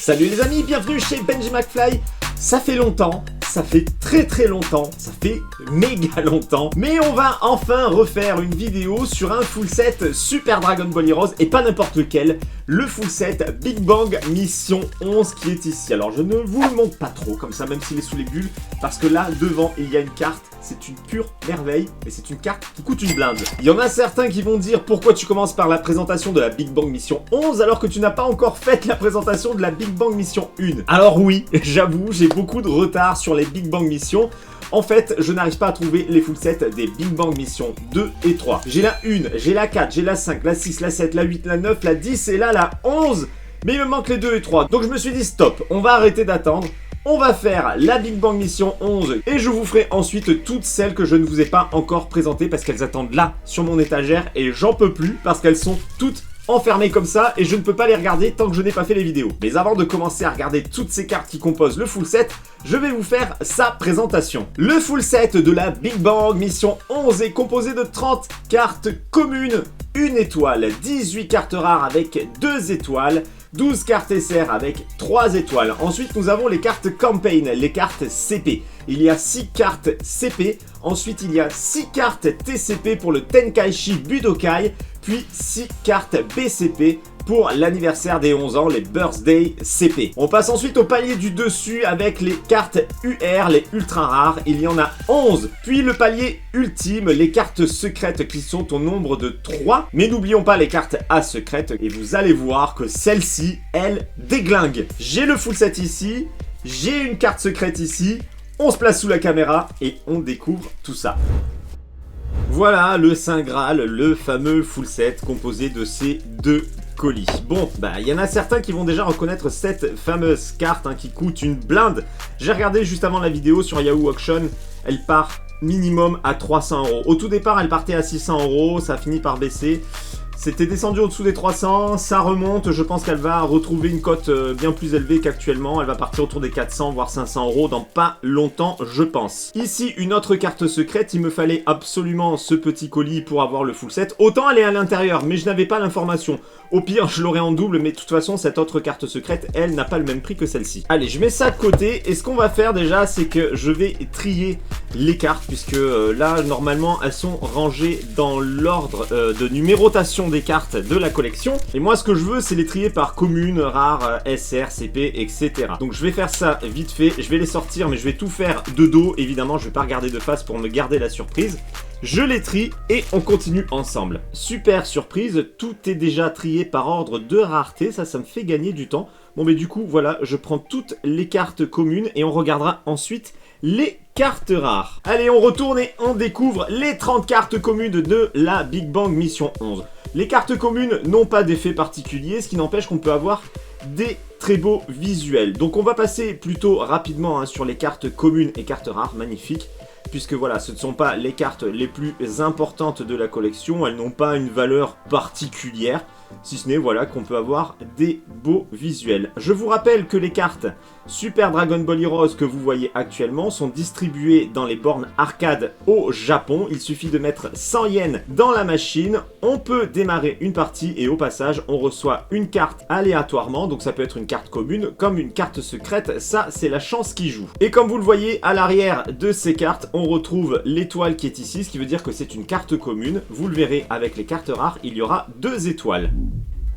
Salut les amis, bienvenue chez Benji McFly. Ça fait longtemps, ça fait très longtemps, ça fait méga longtemps, mais on va enfin refaire une vidéo sur un full set Super Dragon Ball Heroes et pas n'importe lequel, le full set Big Bang Mission 11 qui est ici. Alors je ne vous le montre pas trop comme ça, même s'il est sous les bulles, parce que là devant il y a une carte, c'est une pure merveille et c'est une carte qui coûte une blinde. Il y en a certains qui vont dire pourquoi tu commences par la présentation de la Big Bang Mission 11 alors que tu n'as pas encore fait la présentation de la Big Bang Mission 1. Alors oui, j'avoue, j'ai beaucoup de retard sur les Big Bang Mission. En fait, je n'arrive pas à trouver les full sets des Big Bang Mission 2 et 3. J'ai la 1, j'ai la 4, j'ai la 5, la 6, la 7, la 8, la 9, la 10 et là la 11. Mais il me manque les 2 et 3. Donc je me suis dit stop, on va arrêter d'attendre. On va faire la Big Bang Mission 11 et je vous ferai ensuite toutes celles que je ne vous ai pas encore présentées parce qu'elles attendent là sur mon étagère et j'en peux plus parce qu'elles sont toutes enfermées comme ça et je ne peux pas les regarder tant que je n'ai pas fait les vidéos. Mais avant de commencer à regarder toutes ces cartes qui composent le full set, je vais vous faire sa présentation. Le full set de la Big Bang Mission 11 est composé de 30 cartes communes, 1 étoile, 18 cartes rares avec 2 étoiles, 12 cartes SR avec 3 étoiles. Ensuite, nous avons les cartes Campaign, les cartes CP. Il y a 6 cartes CP. Ensuite, il y a 6 cartes TCP pour le Tenkaichi Budokai. Puis 6 cartes BCP pour l'anniversaire des 11 ans, les Birthday CP. On passe ensuite au palier du dessus avec les cartes UR, les ultra rares. Il y en a 11. Puis le palier ultime, les cartes secrètes qui sont au nombre de 3. Mais n'oublions pas les cartes A secrètes et vous allez voir que celle-ci, elle déglingue. J'ai le full set ici, j'ai une carte secrète ici. On se place sous la caméra et on découvre tout ça. Voilà le Saint Graal, le fameux full set composé de ces deux colis. Bon, il y en a certains qui vont déjà reconnaître cette fameuse carte qui coûte une blinde. J'ai regardé juste avant la vidéo sur Yahoo Auction, elle part minimum à 300 €. Au tout départ, elle partait à 600 €, ça a fini par baisser. C'était descendu au-dessous des 300, ça remonte, je pense qu'elle va retrouver une cote bien plus élevée qu'actuellement, elle va partir autour des 400 voire 500 € dans pas longtemps je pense. Ici une autre carte secrète, il me fallait absolument ce petit colis pour avoir le full set, autant elle est à l'intérieur mais je n'avais pas l'information. Au pire, je l'aurais en double, mais de toute façon, cette autre carte secrète, elle n'a pas le même prix que celle-ci. Allez, je mets ça de côté, et ce qu'on va faire déjà, c'est que je vais trier les cartes, puisque là, normalement, elles sont rangées dans l'ordre de numérotation des cartes de la collection. Et moi, ce que je veux, c'est les trier par commune, rare, SR, CP, etc. Donc, je vais faire ça vite fait, je vais les sortir, mais je vais tout faire de dos, évidemment, je vais pas regarder de face pour me garder la surprise. Je les trie et on continue ensemble. Super surprise, tout est déjà trié par ordre de rareté, ça me fait gagner du temps. Bon mais du coup voilà, je prends toutes les cartes communes et on regardera ensuite les cartes rares. Allez, on retourne et on découvre les 30 cartes communes de la Big Bang Mission 11. Les cartes communes n'ont pas d'effet particulier, ce qui n'empêche qu'on peut avoir des très beaux visuels. Donc on va passer plutôt rapidement sur les cartes communes et cartes rares, magnifiques. Puisque voilà, ce ne sont pas les cartes les plus importantes de la collection, elles n'ont pas une valeur particulière, si ce n'est voilà qu'on peut avoir des beaux visuels. Je vous rappelle que les cartes Super Dragon Ball Heroes que vous voyez actuellement sont distribuées dans les bornes arcade au Japon. Il suffit de mettre 100 yens dans la machine, on peut démarrer une partie et au passage on reçoit une carte aléatoirement, donc ça peut être une carte commune comme une carte secrète, ça c'est la chance qui joue. Et comme vous le voyez à l'arrière de ces cartes, on retrouve l'étoile qui est ici, ce qui veut dire que c'est une carte commune. Vous le verrez avec les cartes rares, il y aura 2 étoiles.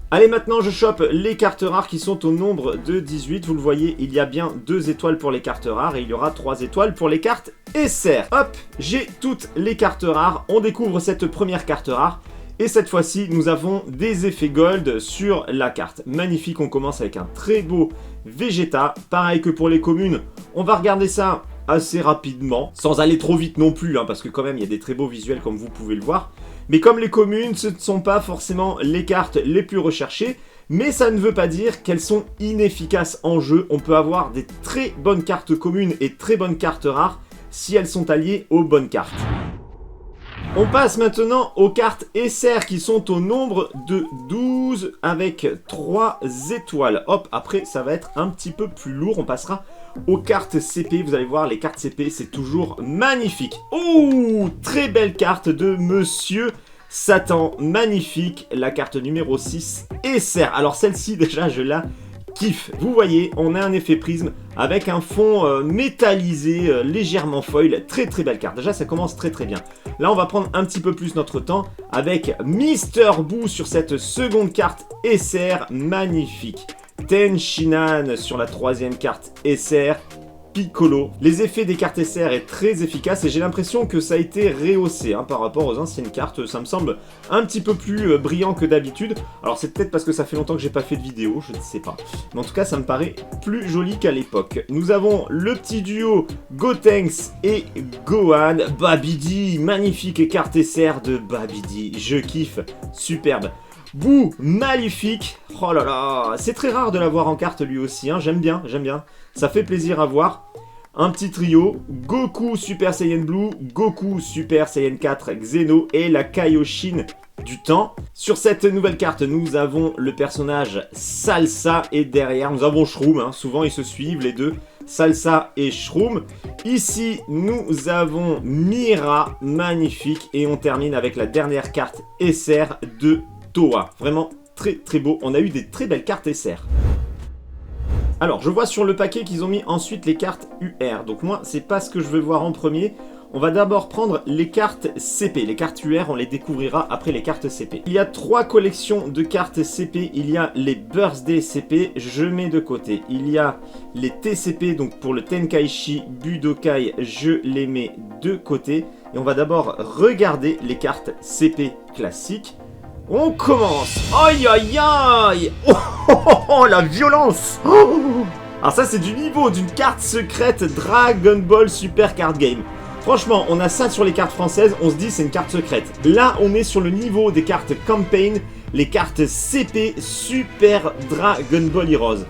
Allez, maintenant je chope les cartes rares qui sont au nombre de 18. Vous le voyez, il y a bien 2 étoiles pour les cartes rares et il y aura 3 étoiles pour les cartes SR. Hop, j'ai toutes les cartes rares. On découvre cette première carte rare. Et cette fois-ci, nous avons des effets gold sur la carte. Magnifique, on commence avec un très beau Vegeta. Pareil que pour les communes, on va regarder ça assez rapidement, sans aller trop vite non plus, parce que quand même il y a des très beaux visuels comme vous pouvez le voir. Mais comme les communes, ce ne sont pas forcément les cartes les plus recherchées, mais ça ne veut pas dire qu'elles sont inefficaces en jeu. On peut avoir des très bonnes cartes communes et très bonnes cartes rares si elles sont alliées aux bonnes cartes. On passe maintenant aux cartes SR qui sont au nombre de 12 avec 3 étoiles. Hop, après ça va être un petit peu plus lourd, on passera aux cartes CP. Vous allez voir, les cartes CP c'est toujours magnifique. Oh, très belle carte de Monsieur Satan, magnifique, la carte numéro 6 SR. Alors celle-ci déjà je la Kiff. Vous voyez, on a un effet prisme avec un fond métallisé, légèrement foil. Très très belle carte. Déjà, ça commence très très bien. Là, on va prendre un petit peu plus notre temps avec Mister Boo sur cette seconde carte SR. Magnifique. Tenshinhan sur la troisième carte SR. Piccolo. Les effets des cartes SR est très efficace et j'ai l'impression que ça a été rehaussé par rapport aux anciennes cartes. Ça me semble un petit peu plus brillant que d'habitude. Alors c'est peut-être parce que ça fait longtemps que j'ai pas fait de vidéo, je ne sais pas. Mais en tout cas ça me paraît plus joli qu'à l'époque. Nous avons le petit duo Gotenks et Gohan. Babidi, magnifique carte SR de Babidi. Je kiffe, superbe. Boo, magnifique. Oh là là, c'est très rare de l'avoir en carte lui aussi, j'aime bien, ça fait plaisir à voir. Un petit trio, Goku Super Saiyan Blue, Goku Super Saiyan 4 Xeno et la Kaioshin du temps. Sur cette nouvelle carte, nous avons le personnage Salsa et derrière, nous avons Shroom, souvent ils se suivent les deux. Salsa et Shroom. Ici, nous avons Mira, magnifique. Et on termine avec la dernière carte SR de Toa. Vraiment très très beau. On a eu des très belles cartes SR. Alors, je vois sur le paquet qu'ils ont mis ensuite les cartes UR. Donc moi, c'est pas ce que je veux voir en premier. On va d'abord prendre les cartes CP. Les cartes UR, on les découvrira après les cartes CP. Il y a 3 collections de cartes CP. Il y a les Birthday CP, je mets de côté. Il y a les TCP, donc pour le Tenkaichi Budokai, je les mets de côté. Et on va d'abord regarder les cartes CP classiques. On commence. Aïe aïe aïe. Oh, oh, oh, oh, la violence. Oh. Alors ça c'est du niveau d'une carte secrète Dragon Ball Super Card Game. Franchement, on a ça sur les cartes françaises, on se dit c'est une carte secrète. Là, on est sur le niveau des cartes Campaign, les cartes CP Super Dragon Ball Heroes.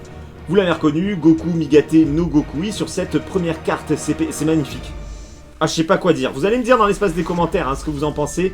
Vous l'avez reconnu, Goku Migate no Gokui sur cette première carte CP, c'est magnifique. Ah, je sais pas quoi dire. Vous allez me dire dans l'espace des commentaires ce que vous en pensez.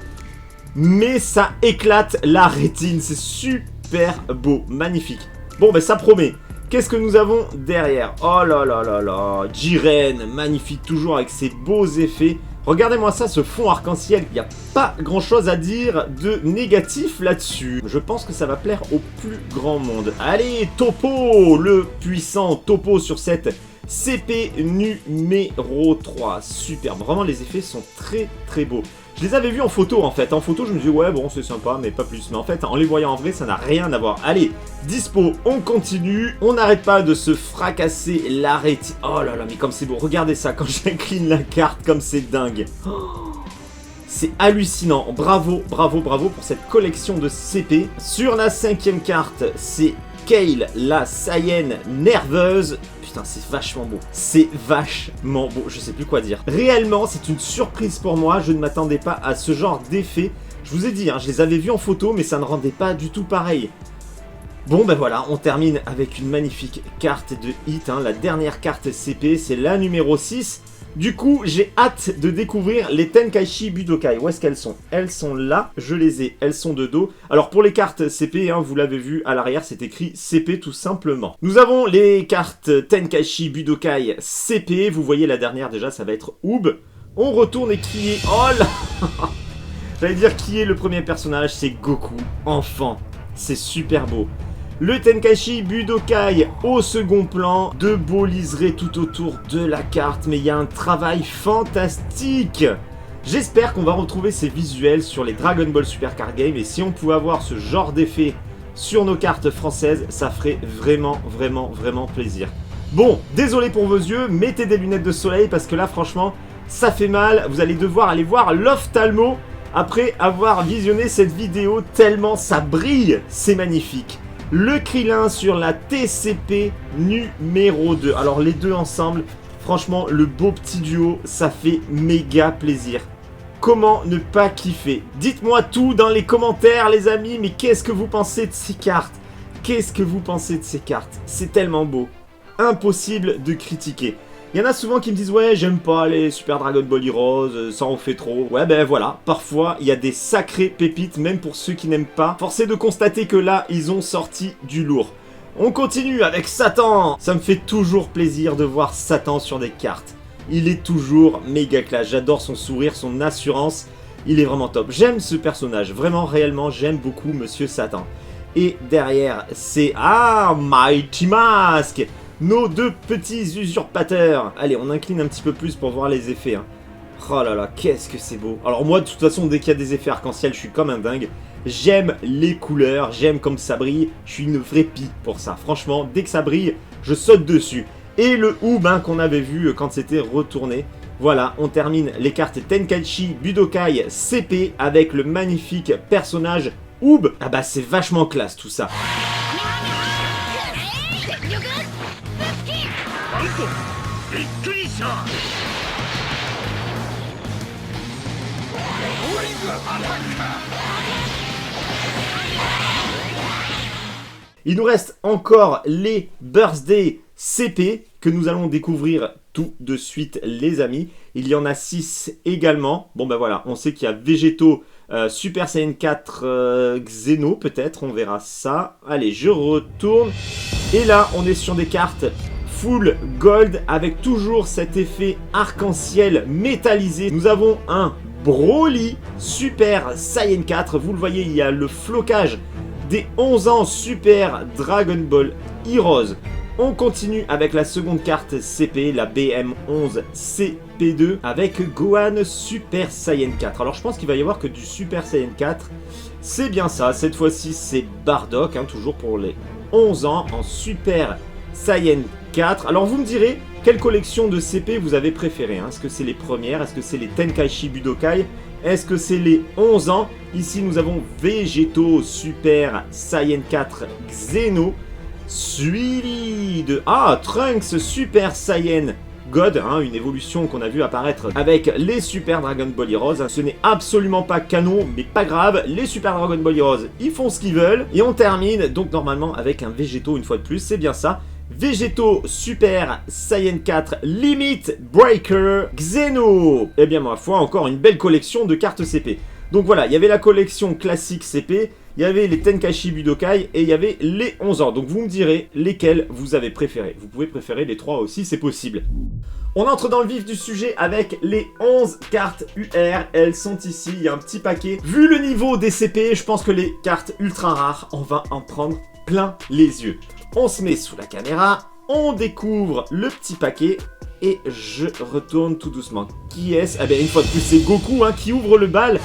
Mais ça éclate la rétine, c'est super beau, magnifique. Bon, ben ça promet. Qu'est-ce que nous avons derrière? Oh là là là là, Jiren, magnifique, toujours avec ses beaux effets. Regardez-moi ça, ce fond arc-en-ciel, il n'y a pas grand-chose à dire de négatif là-dessus. Je pense que ça va plaire au plus grand monde. Allez, Toppo, le puissant Toppo sur cette CP numéro 3. Superbe, vraiment les effets sont très très beaux. Je les avais vus en photo en fait. En photo, je me disais ouais bon c'est sympa mais pas plus. Mais en fait, en les voyant en vrai, ça n'a rien à voir. Allez, dispo, on continue. On n'arrête pas de se fracasser la rétine. Oh là là, mais comme c'est beau. Regardez ça quand j'incline la carte, comme c'est dingue. Oh, c'est hallucinant. Bravo, bravo, bravo pour cette collection de CP. Sur la 5e carte, c'est Kale, la Saiyan nerveuse. Putain, c'est vachement beau. C'est vachement beau. Je sais plus quoi dire. Réellement, c'est une surprise pour moi. Je ne m'attendais pas à ce genre d'effet. Je vous ai dit, je les avais vus en photo, mais ça ne rendait pas du tout pareil. Bon, ben voilà, on termine avec une magnifique carte de hit. La dernière carte CP, c'est la numéro 6. Du coup, j'ai hâte de découvrir les Tenkaichi Budokai. Où est-ce qu'elles sont? Elles sont là, je les ai, elles sont de dos. Alors pour les cartes CP, vous l'avez vu, à l'arrière c'est écrit CP tout simplement. Nous avons les cartes Tenkaichi Budokai CP. Vous voyez la dernière déjà, ça va être Oob. On retourne et qui est... Oh là. J'allais dire qui est le premier personnage, c'est Goku, enfant. C'est super beau. Le Tenkaichi Budokai au second plan, de beaux liserés tout autour de la carte, mais il y a un travail fantastique. J'espère qu'on va retrouver ces visuels sur les Dragon Ball Super Card Game, et si on pouvait avoir ce genre d'effet sur nos cartes françaises, ça ferait vraiment, vraiment, vraiment plaisir. Bon, désolé pour vos yeux, mettez des lunettes de soleil, parce que là, franchement, ça fait mal. Vous allez devoir aller voir l'ophtalmo après avoir visionné cette vidéo, tellement ça brille, c'est magnifique. Le Krillin sur la TCP numéro 2. Alors les deux ensemble, franchement, le beau petit duo, ça fait méga plaisir. Comment ne pas kiffer? Dites-moi tout dans les commentaires les amis, mais qu'est-ce que vous pensez de ces cartes? Qu'est-ce que vous pensez de ces cartes? C'est tellement beau. Impossible de critiquer. Il y en a souvent qui me disent ouais j'aime pas les Super Dragon Ball Heroes, ça en fait trop. Ouais ben voilà, parfois il y a des sacrées pépites même pour ceux qui n'aiment pas. Force est de constater que là ils ont sorti du lourd. On continue avec Satan. Ça me fait toujours plaisir de voir Satan sur des cartes. Il est toujours méga classe, j'adore son sourire, son assurance, il est vraiment top. J'aime ce personnage, vraiment réellement j'aime beaucoup Monsieur Satan. Et derrière, c'est... Ah, Mighty Mask, nos deux petits usurpateurs. Allez, on incline un petit peu plus pour voir les effets. Hein. Oh là là, qu'est-ce que c'est beau. Alors moi, de toute façon, dès qu'il y a des effets arc-en-ciel, je suis comme un dingue. J'aime les couleurs, j'aime comme ça brille. Je suis une vraie pie pour ça. Franchement, dès que ça brille, je saute dessus. Et le Oob hein, qu'on avait vu quand c'était retourné. Voilà, on termine les cartes Tenkaichi Budokai CP avec le magnifique personnage Oob. Ah bah c'est vachement classe tout ça. Il nous reste encore les Birthday CP que nous allons découvrir tout de suite les amis. Il y en a 6 également. Bon ben voilà, on sait qu'il y a Végéto, Super Saiyan 4 Xeno peut-être, on verra ça. Allez, je retourne. Et là, on est sur des cartes full gold avec toujours cet effet arc-en-ciel métallisé. Nous avons un Broly Super Saiyan 4. Vous le voyez, il y a le flocage des 11 ans Super Dragon Ball Heroes. On continue avec la seconde carte CP, la BM11 CP2, avec Gohan Super Saiyan 4. Alors je pense qu'il va y avoir que du Super Saiyan 4. C'est bien ça, cette fois-ci c'est Bardock, hein, toujours pour les 11 ans en Super Saiyan 4. Alors vous me direz, quelle collection de CP vous avez préféré hein? Est-ce que c'est les premières? Est-ce que c'est les Tenkaichi Budokai? Est-ce que c'est les 11 ans? Ici nous avons Végéto Super Saiyan 4 Xeno, suivi de Trunks Super Saiyan God, hein, une évolution qu'on a vu apparaître avec les Super Dragon Ball Heroes. Ce n'est absolument pas canon, mais pas grave, les Super Dragon Ball Heroes, ils font ce qu'ils veulent. Et on termine donc normalement avec un Végéto une fois de plus, c'est bien ça. Végéto Super Saiyan 4 Limit Breaker Xeno. Eh bien ma foi, encore une belle collection de cartes CP. Donc voilà, il y avait la collection classique CP, il y avait les Tenkaichi Budokai et il y avait les 11 ans. Donc vous me direz lesquels vous avez préférés. Vous pouvez préférer les 3 aussi, c'est possible. On entre dans le vif du sujet avec les 11 cartes UR. Elles sont ici, il y a un petit paquet. Vu le niveau des CP, je pense que les cartes ultra rares, on va en prendre plein les yeux. On se met sous la caméra, on découvre le petit paquet et je retourne tout doucement. Qui est-ce? Ah ben une fois de plus c'est Goku hein, qui ouvre le bal.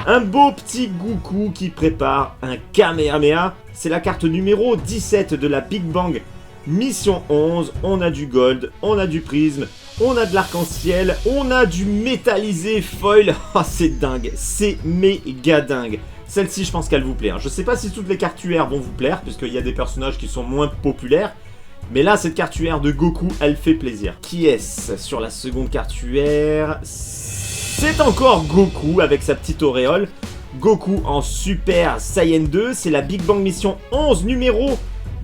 Un beau petit Goku qui prépare un Kamehameha. C'est la carte numéro 17 de la Big Bang Mission 11. On a du gold, on a du prisme, on a de l'arc-en-ciel, on a du métallisé foil. Oh, c'est dingue, c'est méga dingue. Celle-ci, je pense qu'elle vous plaît. Hein. Je sais pas si toutes les cartes UR vont vous plaire, puisqu'il y a des personnages qui sont moins populaires. Mais là, cette carte UR de Goku, elle fait plaisir. Qui est-ce sur la seconde carte UR? C'est encore Goku avec sa petite auréole. Goku en Super Saiyan 2. C'est la Big Bang Mission 11 numéro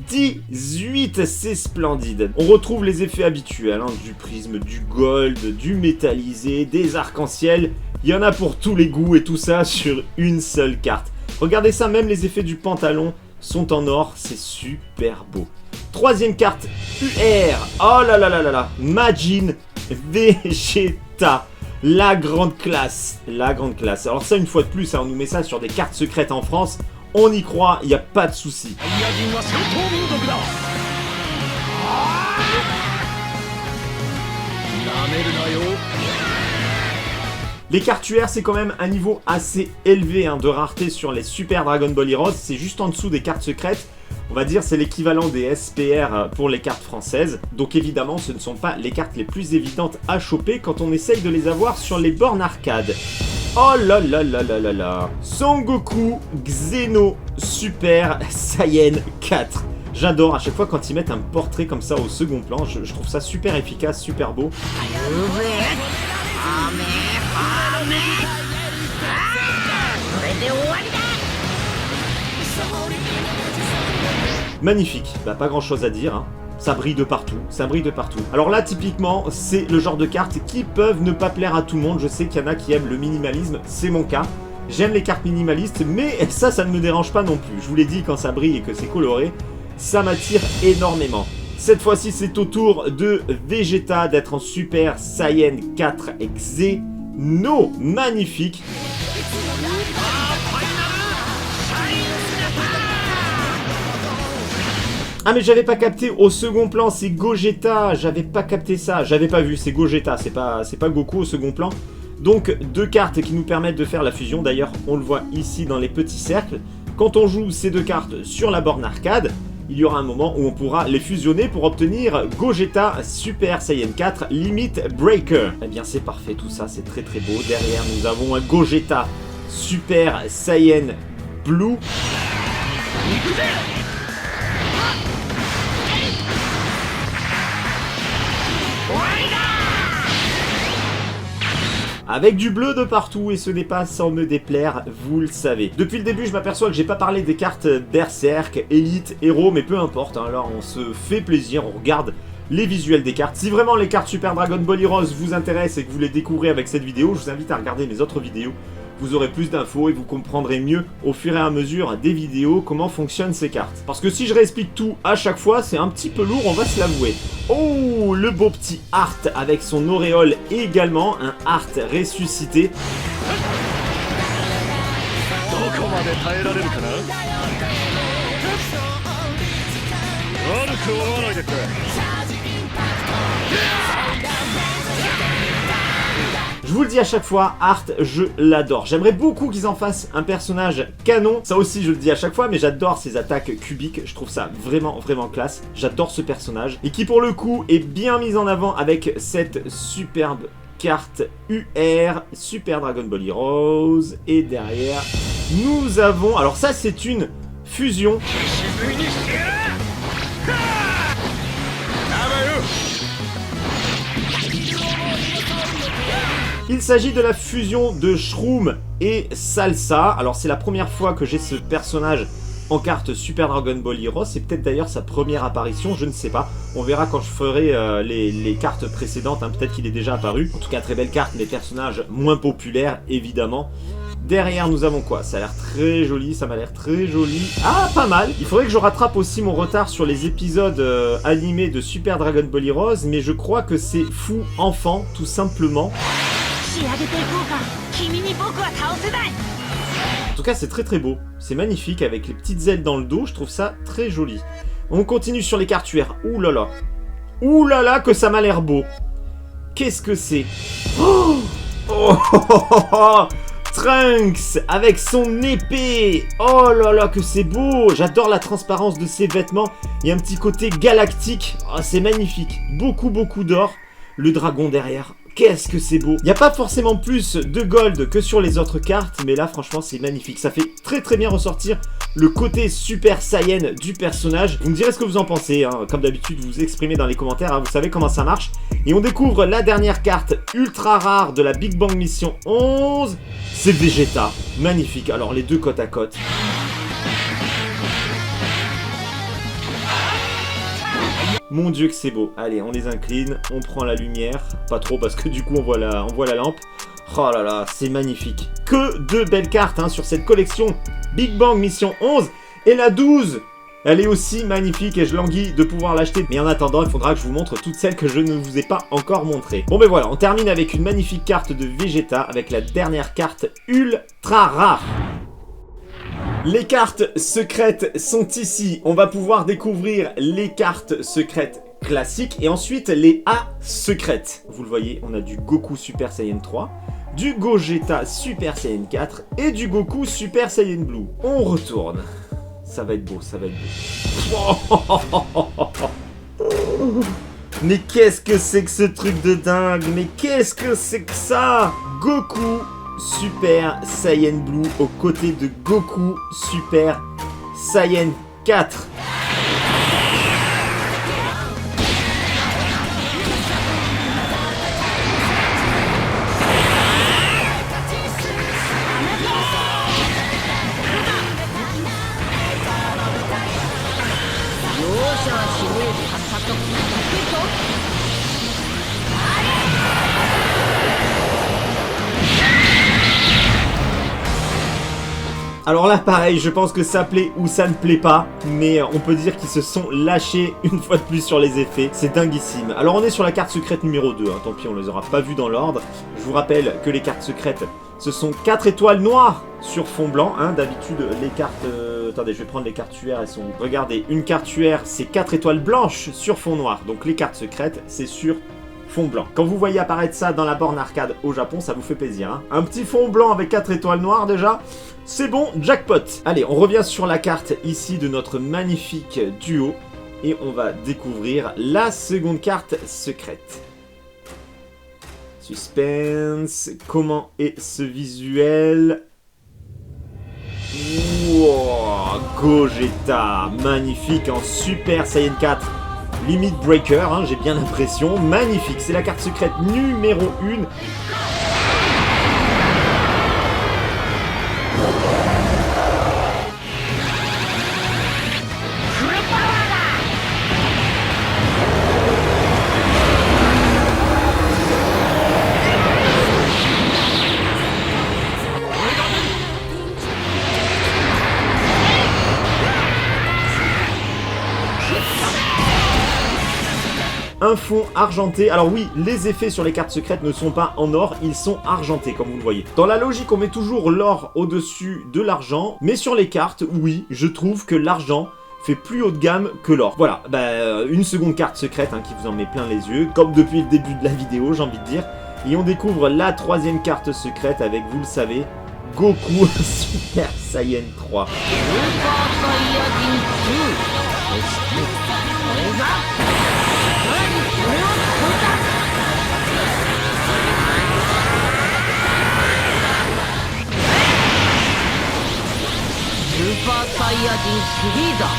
18. C'est splendide. On retrouve les effets habituels. Hein, du prisme, du gold, du métallisé, des arcs-en-ciel. Il y en a pour tous les goûts et tout ça sur une seule carte. Regardez ça, même les effets du pantalon sont en or. C'est super beau. Troisième carte UR. Oh là là là là là. Majin Vegeta. La grande classe. La grande classe. Alors ça, une fois de plus, hein, on nous met ça sur des cartes secrètes en France. On y croit, il n'y a pas de souci. Les cartes UR, c'est quand même un niveau assez élevé hein, de rareté sur les Super Dragon Ball Heroes. C'est juste en dessous des cartes secrètes. On va dire c'est l'équivalent des SPR pour les cartes françaises. Donc évidemment, ce ne sont pas les cartes les plus évidentes à choper quand on essaye de les avoir sur les bornes arcade. Oh là là là là là là. Son Goku Xeno Super Saiyan 4. J'adore à chaque fois quand ils mettent un portrait comme ça au second plan. Je trouve ça super efficace, super beau. Magnifique, bah, pas grand chose à dire, hein. Ça brille de partout, ça brille de partout. Alors là, typiquement, c'est le genre de cartes qui peuvent ne pas plaire à tout le monde. Je sais qu'il y en a qui aiment le minimalisme, c'est mon cas. J'aime les cartes minimalistes, mais ça ne me dérange pas non plus. Je vous l'ai dit, quand ça brille et que c'est coloré, ça m'attire énormément. Cette fois-ci, c'est au tour de Vegeta d'être en Super Saiyan 4 Xeno. Magnifique. Ah mais j'avais pas capté, au second plan c'est Gogeta, j'avais pas capté ça, j'avais pas vu, c'est Gogeta, c'est pas Goku au second plan. Donc deux cartes qui nous permettent de faire la fusion, d'ailleurs on le voit ici dans les petits cercles. Quand on joue ces deux cartes sur la borne arcade, il y aura un moment où on pourra les fusionner pour obtenir Gogeta Super Saiyan 4 Limit Breaker. Eh bien c'est parfait tout ça, c'est très très beau. Derrière nous avons un Gogeta Super Saiyan Blue. Avec du bleu de partout, et ce n'est pas sans me déplaire, vous le savez. Depuis le début, je m'aperçois que j'ai pas parlé des cartes Berserk, Elite, Héros, mais peu importe, hein, là on se fait plaisir, on regarde les visuels des cartes. Si vraiment les cartes Super Dragon Ball Heroes vous intéressent et que vous les découvrez avec cette vidéo, je vous invite à regarder mes autres vidéos. Vous aurez plus d'infos et vous comprendrez mieux au fur et à mesure des vidéos comment fonctionnent ces cartes. Parce que si je réexplique tout à chaque fois, c'est un petit peu lourd, on va se l'avouer. Oh, le beau petit Art avec son auréole également, un Art ressuscité. Je vous le dis à chaque fois, Art, je l'adore. J'aimerais beaucoup qu'ils en fassent un personnage canon. Ça aussi, je le dis à chaque fois, mais j'adore ses attaques cubiques. Je trouve ça vraiment, vraiment classe. J'adore ce personnage. Et qui, pour le coup, est bien mis en avant avec cette superbe carte UR, Super Dragon Ball Heroes. Et derrière, nous avons... Alors ça, c'est une fusion. Il s'agit de la fusion de Shroom et Salsa. Alors c'est la première fois que j'ai ce personnage en carte Super Dragon Ball Heroes. C'est peut-être d'ailleurs sa première apparition, je ne sais pas. On verra quand je ferai les cartes précédentes, hein. Peut-être qu'il est déjà apparu. En tout cas, très belle carte, mais personnage moins populaire, évidemment. Derrière, nous avons quoi? Ça a l'air très joli, ça m'a l'air très joli. Ah, pas mal. Il faudrait que je rattrape aussi mon retard sur les épisodes animés de Super Dragon Ball Heroes, mais je crois que c'est Fou Enfant, tout simplement. En tout cas, c'est très très beau. C'est magnifique avec les petites ailes dans le dos. Je trouve ça très joli. On continue sur les cartes UR. Ouh là là. Ouh là là, que ça m'a l'air beau. Qu'est-ce que c'est? Oh, oh, oh, oh, oh. Trunks avec son épée. Oh là là, que c'est beau. J'adore la transparence de ses vêtements. Il y a un petit côté galactique. Oh, c'est magnifique. Beaucoup, beaucoup d'or. Le dragon derrière. Qu'est-ce que c'est beau. Il n'y a pas forcément plus de gold que sur les autres cartes, mais là franchement c'est magnifique. Ça fait très très bien ressortir le côté Super Saiyan du personnage. Vous me direz ce que vous en pensez, hein. Comme d'habitude vous exprimez dans les commentaires, hein. Vous savez comment ça marche. Et on découvre la dernière carte ultra rare de la Big Bang Mission 11. C'est Vegeta. Magnifique, alors les deux côte à côte. Mon dieu que c'est beau. Allez, on les incline, on prend la lumière. Pas trop parce que du coup on voit la lampe. Oh là là, c'est magnifique. Que de belles cartes hein, sur cette collection Big Bang Mission 11. Et la 12, elle est aussi magnifique et je languis de pouvoir l'acheter. Mais en attendant, il faudra que je vous montre toutes celles que je ne vous ai pas encore montrées. Bon ben voilà, on termine avec une magnifique carte de Vegeta avec la dernière carte ultra rare. Les cartes secrètes sont ici. On va pouvoir découvrir les cartes secrètes classiques et ensuite les A secrètes. Vous le voyez, on a du Goku Super Saiyan 3, du Gogeta Super Saiyan 4 et du Goku Super Saiyan Blue. On retourne. Ça va être beau, ça va être beau. Mais qu'est-ce que c'est que ce truc de dingue? Mais qu'est-ce que c'est que ça? Goku Super Saiyan Blue aux côtés de Goku Super Saiyan 4. Alors là pareil, je pense que ça plaît ou ça ne plaît pas, mais on peut dire qu'ils se sont lâchés une fois de plus sur les effets, c'est dinguissime. Alors on est sur la carte secrète numéro 2, hein. Tant pis on les aura pas vus dans l'ordre. Je vous rappelle que les cartes secrètes, ce sont 4 étoiles noires sur fond blanc, hein. D'habitude les cartes... Attendez, je vais prendre les cartes UR, elles sont... Regardez, une carte UR c'est 4 étoiles blanches sur fond noir, donc les cartes secrètes c'est sur fond blanc. Quand vous voyez apparaître ça dans la borne arcade au Japon, ça vous fait plaisir, hein. Un petit fond blanc avec 4 étoiles noires déjà, c'est bon, jackpot. Allez, on revient sur la carte ici de notre magnifique duo et on va découvrir la seconde carte secrète. Suspense, comment est ce visuel? Wow, Gogeta, magnifique en Super Saiyan 4. Limit Breaker, hein, j'ai bien l'impression. Magnifique, c'est la carte secrète numéro 1. Un fond argenté. Alors oui, les effets sur les cartes secrètes ne sont pas en or, ils sont argentés comme vous le voyez. Dans la logique, on met toujours l'or au-dessus de l'argent, mais sur les cartes, oui, je trouve que l'argent fait plus haut de gamme que l'or. Voilà, une seconde carte secrète hein, qui vous en met plein les yeux, comme depuis le début de la vidéo, j'ai envie de dire. Et on découvre la troisième carte secrète avec, vous le savez, Goku Super Saiyan 3. Super Saiyajin Freezer.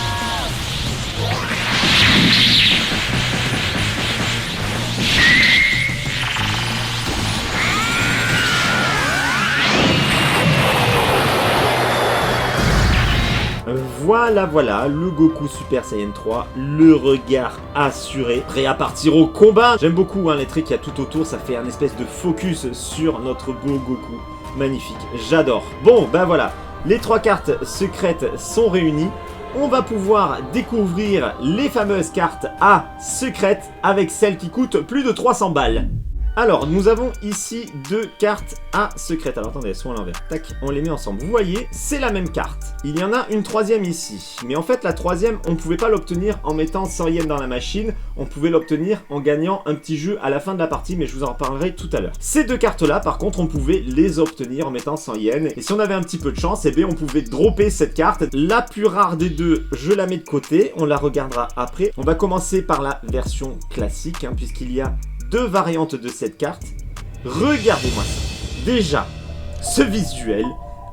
Voilà, le Goku Super Saiyan 3, le regard assuré, prêt à partir au combat. J'aime beaucoup hein, les traits qu'il y a tout autour, ça fait un espèce de focus sur notre beau Goku. Magnifique, j'adore. Bon, voilà, les 3 cartes secrètes sont réunies. On va pouvoir découvrir les fameuses cartes A secrètes avec celles qui coûtent plus de 300 balles. Alors, nous avons ici 2 cartes A secrètes. Alors, attendez, elles sont à l'envers. Tac, on les met ensemble. Vous voyez, c'est la même carte. Il y en a une troisième ici. Mais en fait, la troisième, on ne pouvait pas l'obtenir en mettant 100 yens dans la machine. On pouvait l'obtenir en gagnant un petit jeu à la fin de la partie, mais je vous en reparlerai tout à l'heure. Ces 2 cartes-là, par contre, on pouvait les obtenir en mettant 100 yens. Et si on avait un petit peu de chance, eh bien, on pouvait dropper cette carte. La plus rare des 2, je la mets de côté. On la regardera après. On va commencer par la version classique, hein, puisqu'il y a 2 variantes de cette carte. Regardez-moi ça. Déjà, ce visuel,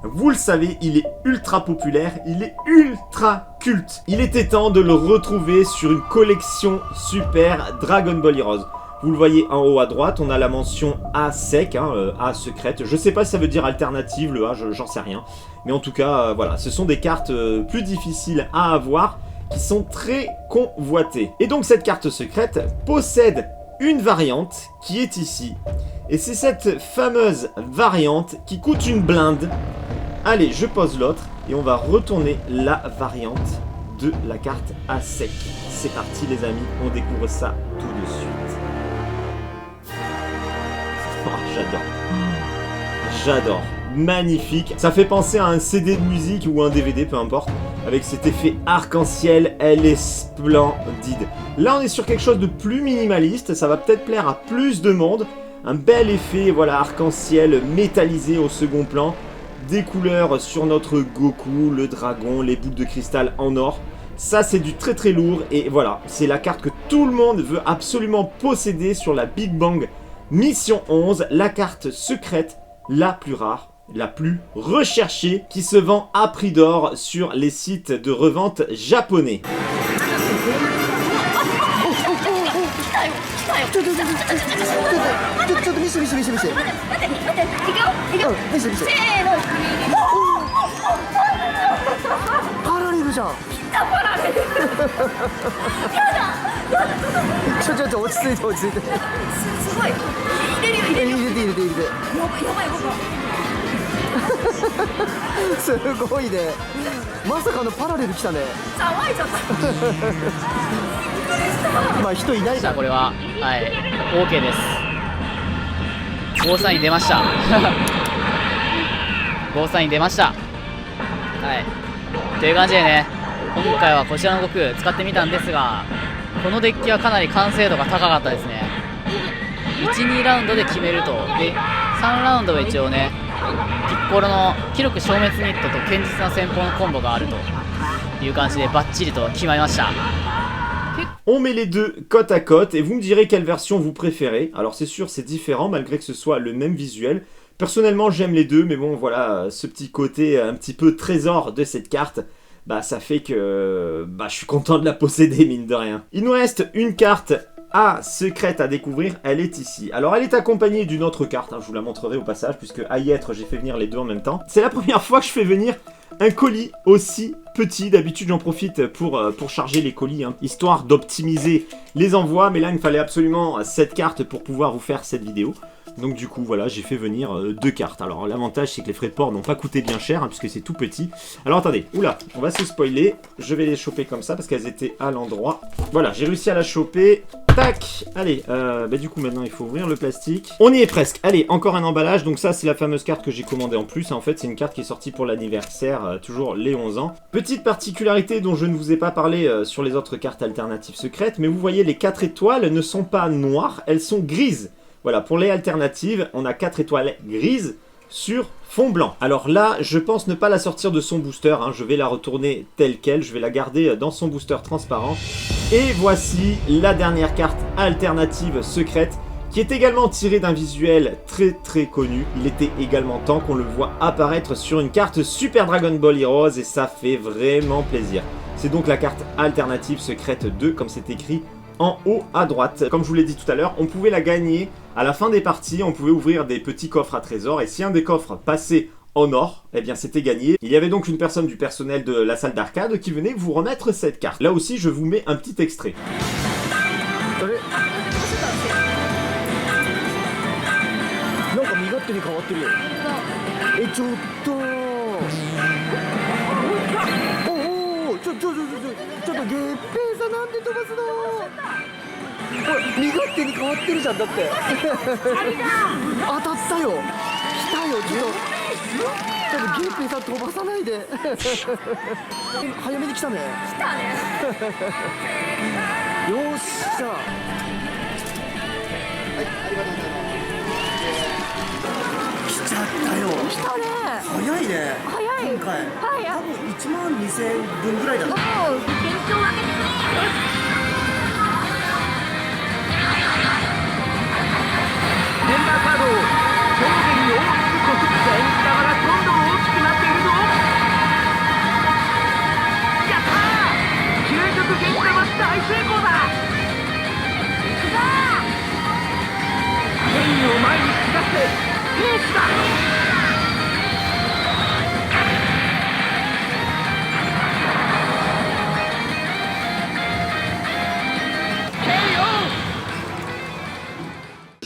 vous le savez, il est ultra populaire, il est ultra culte. Il était temps de le retrouver sur une collection Super Dragon Ball Heroes. Vous le voyez en haut à droite, on a la mention A sec, hein, A secrète. Je sais pas si ça veut dire alternative, le A, j'en sais rien. Mais en tout cas, voilà, ce sont des cartes plus difficiles à avoir, qui sont très convoitées. Et donc cette carte secrète possède une variante qui est ici. Et c'est cette fameuse variante qui coûte une blinde. Allez, je pose l'autre et on va retourner la variante de la carte à sec. C'est parti les amis, on découvre ça tout de suite. Oh, j'adore. Magnifique. Ça fait penser à un CD de musique ou un DVD, peu importe. Avec cet effet arc-en-ciel, elle est splendide. Là, on est sur quelque chose de plus minimaliste. Ça va peut-être plaire à plus de monde. Un bel effet, voilà, arc-en-ciel métallisé au second plan. Des couleurs sur notre Goku, le dragon, les boucles de cristal en or. Ça, c'est du très très lourd. Et voilà, c'est la carte que tout le monde veut absolument posséder sur la Big Bang Mission 11. La carte secrète, la plus rare, la plus recherchée, qui se vend à prix d'or sur les sites de revente japonais. すごいね。まさかのパラレル来たね。騒いじゃった。まあ人いないじゃん。これははい OK です。ゴーサイン出ましたゴーサイン出ました。はいという感じでね、今回はこちらの悟空使ってみたんですが、このデッキはかなり完成度が高かったですね。1、2ラウンドで決めると。で3ラウンドは一応ね、ピッコロの記録消滅ニットと堅実な戦法のコンボがあるという感じでバッチリと決まりました。On met les deux côte à côte et vous me direz quelle version vous préférez. Alors c'est sûr c'est différent malgré que ce soit le même visuel. Personnellement j'aime les deux, mais bon voilà, ce petit côté un petit peu trésor de cette carte, bah ça fait que je suis content de la posséder mine de rien. Il nous reste une carte A secrète à découvrir, elle est ici. Alors elle est accompagnée d'une autre carte, hein, je vous la montrerai au passage puisque à y être j'ai fait venir les deux en même temps. C'est la première fois que je fais venir un colis aussi petit. D'habitude j'en profite pour charger les colis, hein, histoire d'optimiser les envois, mais là il me fallait absolument cette carte pour pouvoir vous faire cette vidéo. Donc du coup voilà, j'ai fait venir deux cartes. Alors l'avantage c'est que les frais de port n'ont pas coûté bien cher, hein, puisque c'est tout petit. Alors attendez, oula, on va se spoiler. Je vais les choper comme ça parce qu'elles étaient à l'endroit. Voilà, j'ai réussi à la choper. Tac. Allez, du coup maintenant il faut ouvrir le plastique. On y est presque. Allez, encore un emballage. Donc ça c'est la fameuse carte que j'ai commandée en plus. En fait c'est une carte qui est sortie pour l'anniversaire, toujours les 11 ans. Petite particularité dont je ne vous ai pas parlé sur les autres cartes alternatives secrètes, mais vous voyez les 4 étoiles ne sont pas noires, elles sont grises. Voilà, pour les alternatives, on a 4 étoiles grises sur fond blanc. Alors là, je pense ne pas la sortir de son booster, hein. Je vais la retourner telle quelle, je vais la garder dans son booster transparent. Et voici la dernière carte alternative secrète, qui est également tirée d'un visuel très très connu. Il était également temps qu'on le voit apparaître sur une carte Super Dragon Ball Heroes, et ça fait vraiment plaisir. C'est donc la carte alternative secrète 2, comme c'est écrit en haut à droite. Comme je vous l'ai dit tout à l'heure, on pouvait la gagner à la fin des parties, on pouvait ouvrir des petits coffres à trésors, et si un des coffres passait en or, eh bien c'était gagné. Il y avait donc une personne du personnel de la salle d'arcade qui venait vous remettre cette carte. Là aussi, je vous mets un petit extrait.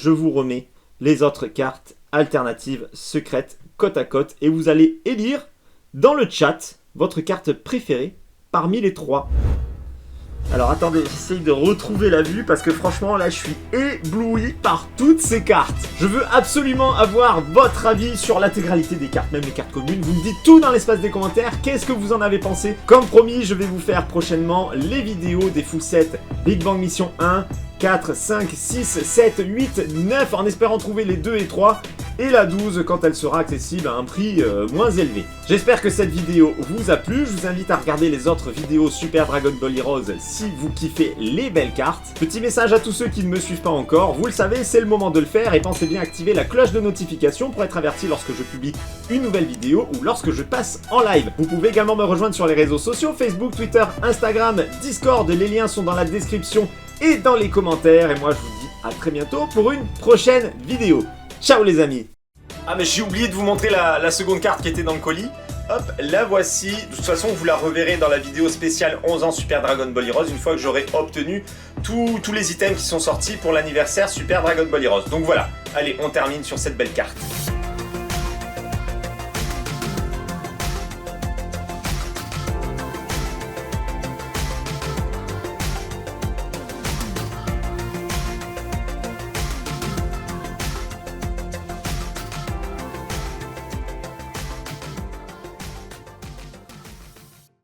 Je vous remets les autres cartes alternatives secrètes côte à côte et vous allez élire dans le chat votre carte préférée parmi les 3. Alors attendez, j'essaye de retrouver la vue parce que franchement là je suis ébloui par toutes ces cartes. Je veux absolument avoir votre avis sur l'intégralité des cartes, même les cartes communes. Vous me dites tout dans l'espace des commentaires, qu'est-ce que vous en avez pensé? Comme promis, je vais vous faire prochainement les vidéos des full sets Big Bang Mission 1, 4, 5, 6, 7, 8, 9 en espérant trouver les 2 et 3 et la 12 quand elle sera accessible à un prix moins élevé. J'espère que cette vidéo vous a plu, je vous invite à regarder les autres vidéos Super Dragon Ball Heroes si vous kiffez les belles cartes. Petit message à tous ceux qui ne me suivent pas encore, vous le savez c'est le moment de le faire et pensez bien à activer la cloche de notification pour être averti lorsque je publie une nouvelle vidéo ou lorsque je passe en live. Vous pouvez également me rejoindre sur les réseaux sociaux, Facebook, Twitter, Instagram, Discord, les liens sont dans la description et dans les commentaires, et moi je vous dis à très bientôt pour une prochaine vidéo. Ciao les amis. Ah mais j'ai oublié de vous montrer la seconde carte qui était dans le colis. Hop, la voici. De toute façon vous la reverrez dans la vidéo spéciale 11 ans Super Dragon Ball Heroes une fois que j'aurai obtenu tous les items qui sont sortis pour l'anniversaire Super Dragon Ball Heroes. Donc voilà, allez on termine sur cette belle carte.